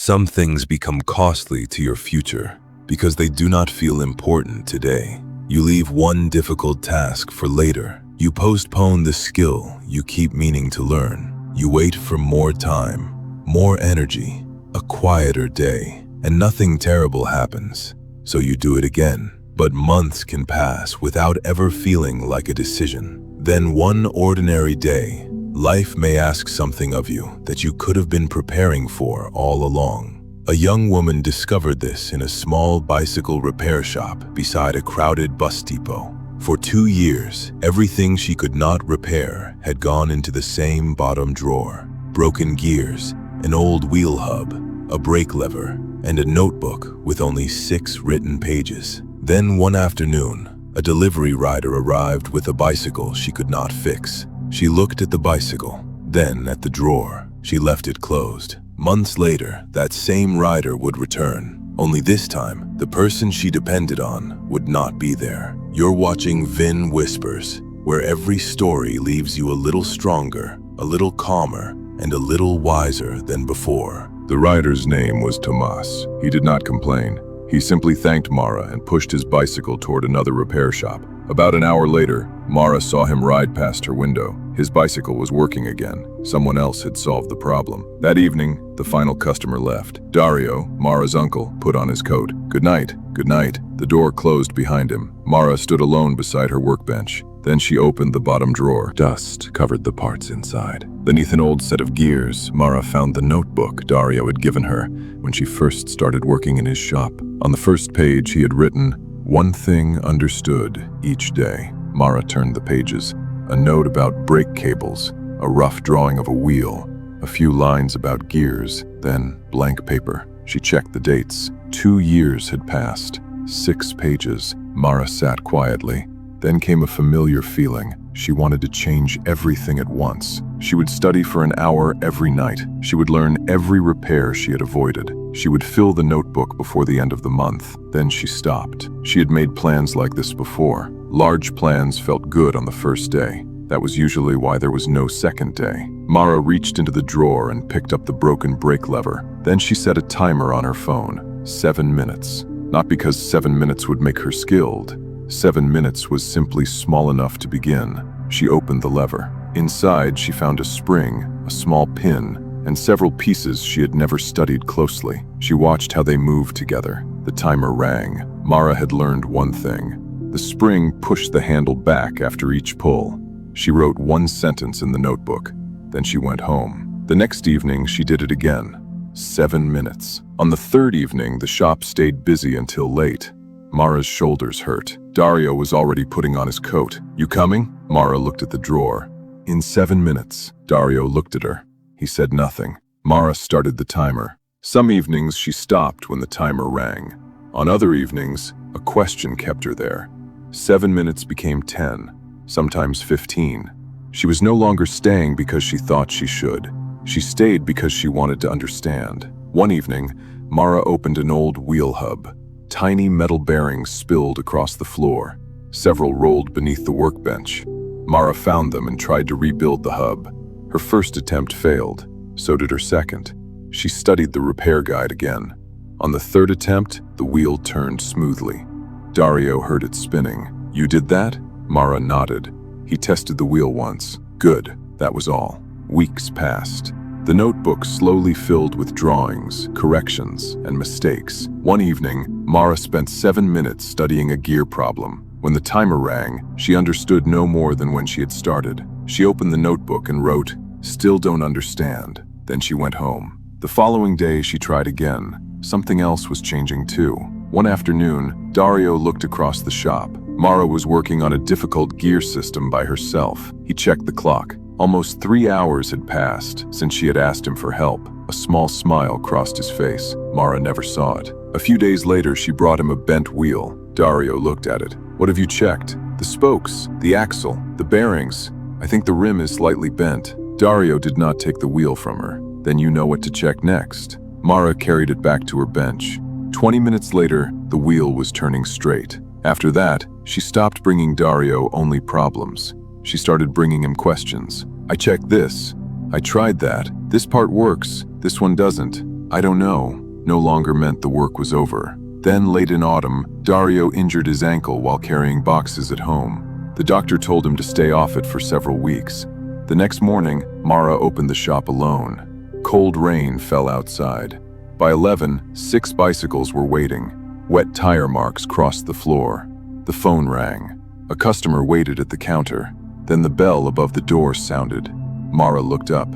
Some things become costly to your future because they do not feel important today. You leave one difficult task for later. You postpone the skill you keep meaning to learn. You wait for more time, more energy, a quieter day, and nothing terrible happens. So you do it again. But months can pass without ever feeling like a decision. Then one ordinary day, life may ask something of you that you could have been preparing for all along. A young woman discovered this in a small bicycle repair shop beside a crowded bus depot. For 2 years, everything she could not repair had gone into the same bottom drawer. Broken gears, an old wheel hub, a brake lever, and a notebook with only 6 written pages. Then one afternoon, a delivery rider arrived with a bicycle she could not fix. She looked at the bicycle, then at the drawer. She left it closed. Months later, that same rider would return. Only this time, the person she depended on would not be there. You're watching Vin Whispers, where every story leaves you a little stronger, a little calmer, and a little wiser than before. The rider's name was Tomas. He did not complain. He simply thanked Mara and pushed his bicycle toward another repair shop. About an hour later, Mara saw him ride past her window. His bicycle was working again. Someone else had solved the problem. That evening, the final customer left. Dario, Mara's uncle, put on his coat. Good night, good night. The door closed behind him. Mara stood alone beside her workbench. Then she opened the bottom drawer. Dust covered the parts inside. Beneath an old set of gears, Mara found the notebook Dario had given her when she first started working in his shop. On the first page, he had written, "One thing understood each day." Mara turned the pages. A note about brake cables, a rough drawing of a wheel, a few lines about gears, then blank paper. She checked the dates. 2 years had passed. 6 pages. Mara sat quietly. Then came a familiar feeling. She wanted to change everything at once. She would study for an hour every night. She would learn every repair she had avoided. She would fill the notebook before the end of the month. Then she stopped. She had made plans like this before. Large plans felt good on the first day. That was usually why there was no second day. Mara reached into the drawer and picked up the broken brake lever. Then she set a timer on her phone. 7 minutes. Not because 7 minutes would make her skilled. 7 minutes was simply small enough to begin. She opened the lever. Inside, she found a spring, a small pin, and several pieces she had never studied closely. She watched how they moved together. The timer rang. Mara had learned one thing. The spring pushed the handle back after each pull. She wrote 1 sentence in the notebook. Then she went home. The next evening, she did it again. 7 minutes. On the 3rd evening, the shop stayed busy until late. Mara's shoulders hurt. Dario was already putting on his coat. "You coming?" Mara looked at the drawer. "In 7 minutes." Dario looked at her. He said nothing. Mara started the timer. Some evenings she stopped when the timer rang. On other evenings, a question kept her there. 7 minutes became 10, sometimes 15. She was no longer staying because she thought she should. She stayed because she wanted to understand. One evening, Mara opened an old wheel hub. Tiny metal bearings spilled across the floor. Several rolled beneath the workbench. Mara found them and tried to rebuild the hub. Her first attempt failed. So did her second. She studied the repair guide again. On the 3rd attempt, the wheel turned smoothly. Dario heard it spinning. "You did that?" Mara nodded. He tested the wheel once. Good, that was all. Weeks passed. The notebook slowly filled with drawings, corrections, and mistakes. One evening, Mara spent 7 minutes studying a gear problem. When the timer rang, she understood no more than when she had started. She opened the notebook and wrote, "Still don't understand." Then she went home. The following day, she tried again. Something else was changing too. One afternoon, Dario looked across the shop. Mara was working on a difficult gear system by herself. He checked the clock. Almost 3 hours had passed since she had asked him for help. A small smile crossed his face. Mara never saw it. A few days later, she brought him a bent wheel. Dario looked at it. "What have you checked?" "The spokes, the axle, the bearings. I think the rim is slightly bent." Dario did not take the wheel from her. "Then you know what to check next." Mara carried it back to her bench. 20 minutes later, the wheel was turning straight. After that, she stopped bringing Dario only problems. She started bringing him questions. "I checked this. I tried that. This part works. This one doesn't." "I don't know," no longer meant the work was over. Then, late in autumn, Dario injured his ankle while carrying boxes at home. The doctor told him to stay off it for several weeks. The next morning, Mara opened the shop alone. Cold rain fell outside. By 11, 6 bicycles were waiting. Wet tire marks crossed the floor. The phone rang. A customer waited at the counter. Then the bell above the door sounded. Mara looked up.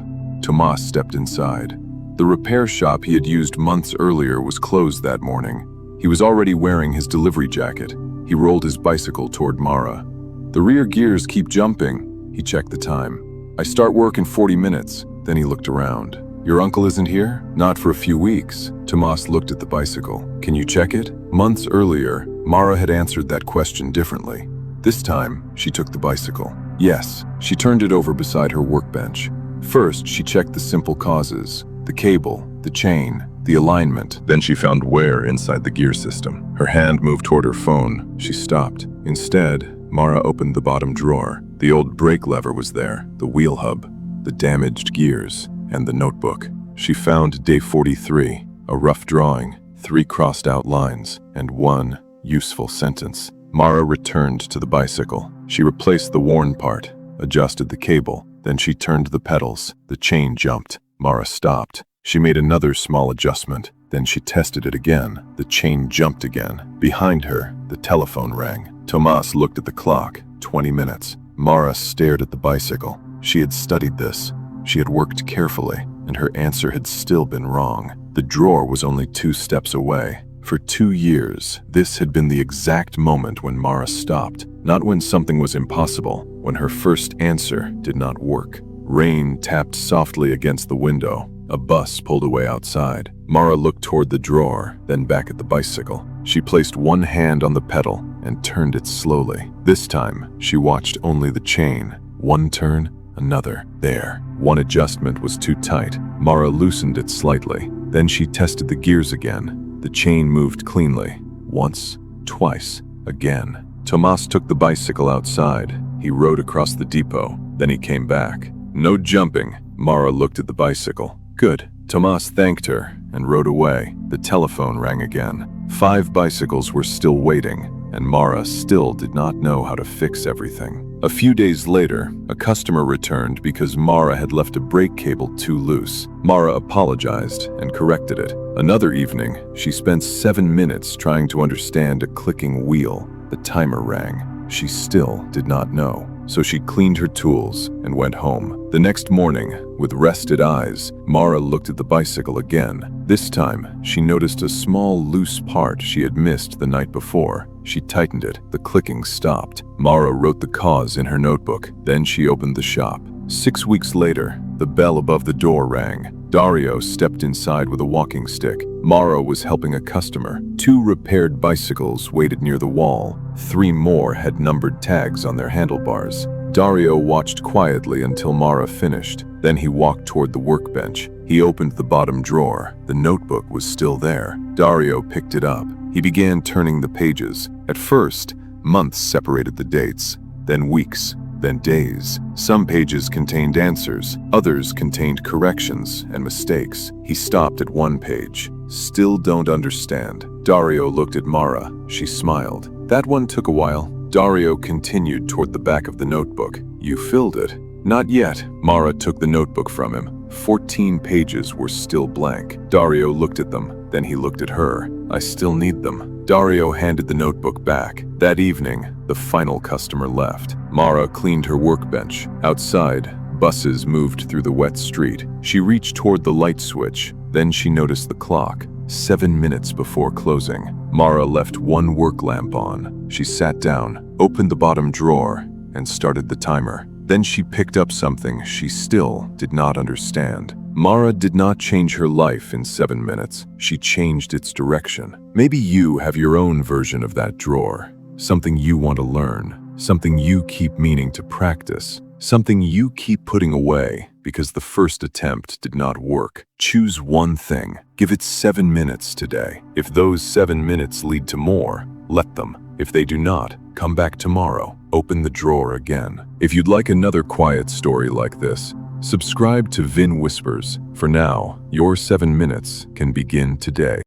Tomas stepped inside. The repair shop he had used months earlier was closed that morning. He was already wearing his delivery jacket. He rolled his bicycle toward Mara. "The rear gears keep jumping." He checked the time. "I start work in 40 minutes. Then he looked around. "Your uncle isn't here?" "Not for a few weeks." Tomas looked at the bicycle. "Can you check it?" Months earlier, Mara had answered that question differently. This time, she took the bicycle. Yes, she turned it over beside her workbench. First, she checked the simple causes: the cable, the chain, the alignment. Then she found wear inside the gear system. Her hand moved toward her phone. She stopped. Instead, Mara opened the bottom drawer. The old brake lever was there, the wheel hub, the damaged gears, and the notebook. She found day 43, a rough drawing, 3 crossed out lines, and 1 useful sentence. Mara returned to the bicycle. She replaced the worn part, adjusted the cable, then she turned the pedals. The chain jumped. Mara stopped. She made another small adjustment. Then she tested it again. The chain jumped again. Behind her, the telephone rang. Tomas looked at the clock. 20 minutes. Mara stared at the bicycle. She had studied this. She had worked carefully, and her answer had still been wrong. The drawer was only 2 steps away. For 2 years, this had been the exact moment when Mara stopped. Not when something was impossible, when her first answer did not work. Rain tapped softly against the window. A bus pulled away outside. Mara looked toward the drawer, then back at the bicycle. She placed one hand on the pedal and turned it slowly. This time, she watched only the chain. One turn, another. There. One adjustment was too tight. Mara loosened it slightly. Then she tested the gears again. The chain moved cleanly. Once, twice, again. Tomas took the bicycle outside. He rode across the depot. Then he came back. No jumping. Mara looked at the bicycle. Good. Tomas thanked her and rode away. The telephone rang again. 5 bicycles were still waiting, and Mara still did not know how to fix everything. A few days later, a customer returned because Mara had left a brake cable too loose. Mara apologized and corrected it. Another evening, she spent 7 minutes trying to understand a clicking wheel. The timer rang. She still did not know. So she cleaned her tools and went home. The next morning, with rested eyes, Mara looked at the bicycle again. This time, she noticed a small loose part she had missed the night before. She tightened it. The clicking stopped. Mara wrote the cause in her notebook. Then she opened the shop. 6 weeks later, the bell above the door rang. Dario stepped inside with a walking stick. Mara was helping a customer. 2 repaired bicycles waited near the wall. 3 more had numbered tags on their handlebars. Dario watched quietly until Mara finished. Then he walked toward the workbench. He opened the bottom drawer. The notebook was still there. Dario picked it up. He began turning the pages. At first, months separated the dates, then weeks, then days. Some pages contained answers, others contained corrections and mistakes. He stopped at one page. Still don't understand. Dario looked at Mara. She smiled. That one took a while. Dario continued toward the back of the notebook. You filled it. Not yet. Mara took the notebook from him. 14 pages were still blank. Dario looked at them. Then he looked at her. I still need them. Dario handed the notebook back. That evening, the final customer left. Mara cleaned her workbench. Outside, buses moved through the wet street. She reached toward the light switch. Then she noticed the clock. 7 minutes before closing. Mara left one work lamp on. She sat down, opened the bottom drawer, and started the timer. Then she picked up something she still did not understand. Mara did not change her life in 7 minutes. She changed its direction. Maybe you have your own version of that drawer. Something you want to learn. Something you keep meaning to practice. Something you keep putting away because the first attempt did not work. Choose one thing. Give it 7 minutes today. If those 7 minutes lead to more, let them. If they do not, come back tomorrow. Open the drawer again. If you'd like another quiet story like this, Subscribe to Vin Whispers. For now, your 7 minutes can begin today.